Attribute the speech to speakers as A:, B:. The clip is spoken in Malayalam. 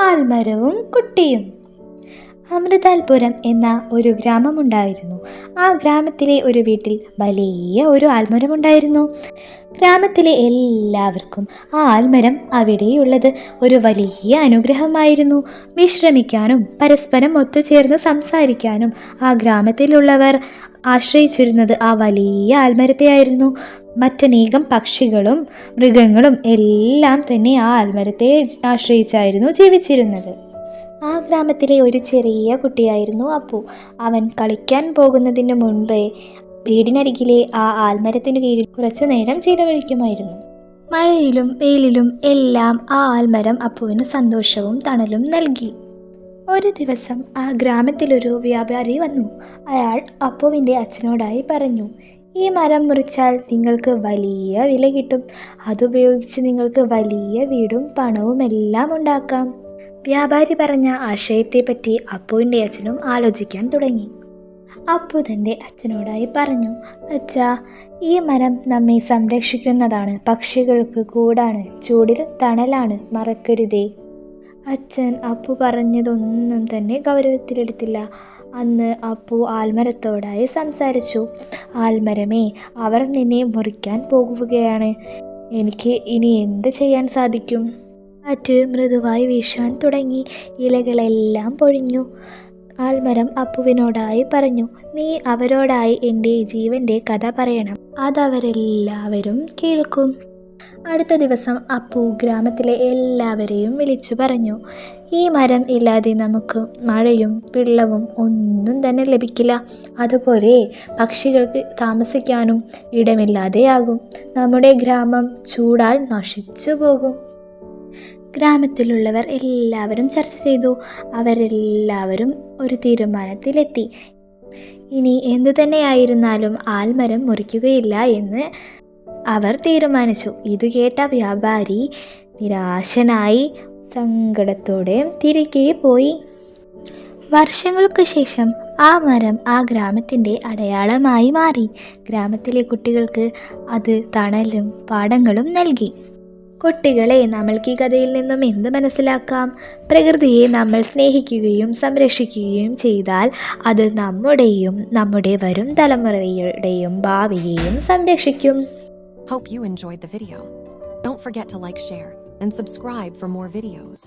A: ആൽമരവും കുട്ടിയും. അമൃതാൽപുരം എന്ന ഒരു ഗ്രാമമുണ്ടായിരുന്നു. ആ ഗ്രാമത്തിലെ ഒരു വീട്ടിൽ വലിയ ഒരു ആൽമരമുണ്ടായിരുന്നു. ഗ്രാമത്തിലെ എല്ലാവർക്കും ആ ആൽമരം അവിടെയുള്ളത് ഒരു വലിയ അനുഗ്രഹമായിരുന്നു. വിശ്രമിക്കാനും പരസ്പരം ഒത്തുചേർന്ന് സംസാരിക്കാനും ആ ഗ്രാമത്തിലുള്ളവർ ആശ്രയിച്ചിരുന്നത് ആ വലിയ ആൽമരത്തെയായിരുന്നു. മറ്റനേകം പക്ഷികളും മൃഗങ്ങളും എല്ലാം തന്നെ ആ ആൽമരത്തെ ആശ്രയിച്ചായിരുന്നു ജീവിച്ചിരുന്നത്. ആ ഗ്രാമത്തിലെ ഒരു ചെറിയ കുട്ടിയായിരുന്നു അപ്പു. അവൻ കളിക്കാൻ പോകുന്നതിന് മുൻപേ വീടിനരികിലെ ആ ആൽമരത്തിന് കീഴിൽ കുറച്ചു നേരം ചിലവഴിക്കുമായിരുന്നു. മഴയിലും വെയിലിലും എല്ലാം ആ ആൽമരം അപ്പുവിന് സന്തോഷവും തണലും നൽകി. ഒരു ദിവസം ആ ഗ്രാമത്തിലൊരു വ്യാപാരി വന്നു. അയാൾ അപ്പുവിൻ്റെ അച്ഛനോടായി പറഞ്ഞു, ഈ മരം മുറിച്ചാൽ നിങ്ങൾക്ക് വലിയ വില കിട്ടും. അതുപയോഗിച്ച് നിങ്ങൾക്ക് വലിയ വീടും പണവുമെല്ലാം ഉണ്ടാക്കാം. വ്യാപാരി പറഞ്ഞ ആശയത്തെപ്പറ്റി അപ്പുവിൻ്റെ അച്ഛനും ആലോചിക്കാൻ തുടങ്ങി. അപ്പു തൻ്റെ അച്ഛനോടായി പറഞ്ഞു, അച്ഛാ, ഈ മരം നമ്മെ സംരക്ഷിക്കുന്നതാണ്. പക്ഷികൾക്ക് കൂടാണ്, ചൂടിൽ തണലാണ്, മറക്കരുതേ. അച്ഛൻ അപ്പു പറഞ്ഞതൊന്നും തന്നെ ഗൗരവത്തിലെടുത്തില്ല. അന്ന് അപ്പു ആൽമരത്തോടായി സംസാരിച്ചു. ആൽമരമേ, അവർ നിന്നെ മുറിക്കാൻ പോകുകയാണ്. എനിക്ക് ഇനി എന്ത് ചെയ്യാൻ സാധിക്കും? കാറ്റ് മൃദുവായി വീശാൻ തുടങ്ങി. ഇലകളെല്ലാം പൊഴിഞ്ഞു. ആൽമരം അപ്പുവിനോടായി പറഞ്ഞു, നീ അവരോടായി എൻ്റെ ജീവൻ്റെ കഥ പറയണം. അതവരെല്ലാവരും കേൾക്കും. അടുത്ത ദിവസം അപ്പു ഗ്രാമത്തിലെ എല്ലാവരെയും വിളിച്ചു പറഞ്ഞു, ഈ മരം ഇല്ലാതെ നമുക്ക് മഴയും വെള്ളവും ഒന്നും തന്നെ ലഭിക്കില്ല. അതുപോലെ പക്ഷികൾക്ക് താമസിക്കാനും ഇടമില്ലാതെയാകും. നമ്മുടെ ഗ്രാമം ചൂടാൽ നശിച്ചു പോകും. ഗ്രാമത്തിലുള്ളവർ എല്ലാവരും ചർച്ച ചെയ്തു. അവരെല്ലാവരും ഒരു തീരുമാനത്തിലെത്തി. ഇനി എന്തു തന്നെയായിരുന്നാലും ആൽമരം മുറിക്കുകയില്ല എന്ന് അവർ തീരുമാനിച്ചു. ഇത് കേട്ട വ്യാപാരി നിരാശനായി സങ്കടത്തോടെ തിരികെ പോയി. വർഷങ്ങൾക്ക് ശേഷം ആ മരം ആ ഗ്രാമത്തിൻ്റെ അടയാളമായി മാറി. ഗ്രാമത്തിലെ കുട്ടികൾക്ക് അത് തണലും പാഠങ്ങളും നൽകി. കുട്ടികളെ, നമ്മൾക്ക് ഈ കഥയിൽ നിന്നും എന്ത് മനസ്സിലാക്കാം? പ്രകൃതിയെ നമ്മൾ സ്നേഹിക്കുകയും സംരക്ഷിക്കുകയും ചെയ്താൽ അത് നമ്മുടെയും നമ്മുടെ വരും തലമുറയുടെയും ഭാവിയെയും സംരക്ഷിക്കും.
B: Hope you enjoyed the video. Don't forget to like, share, and subscribe for more videos.